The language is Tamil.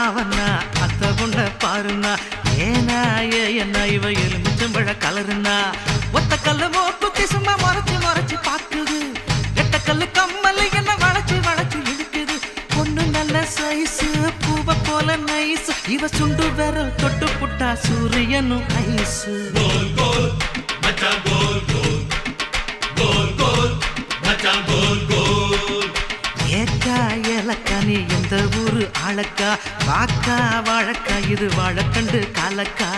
அவனா அத்த பொண்ண பாருனா ஏனா என்ன இவ எலுமிச்சம்பழ கலருனா ஒத்த கல்லு மோக்குத்தி சும்மா மறைச்சு மறைச்சு பாக்குது எட்ட கல்லு கம்மல் என்ன வளைச்சு வளைச்சு இழுக்குது பொண்ணு நல்ல சைஸு பூவ போல நைஸ் இவ சுண்டு விரல் தொட்டு புட்டா சூரியனும் ஐஸு கோல் கோல் மச்சான் கோல் கோல் கோல் கோல் மச்சான் கோல் கோல் ஏக்கா ஏலக்கா நீ எந்த ஊரு ஆளக்கா வாக்கா வாழக்கா இது வாழக்கண்டு காலக்கா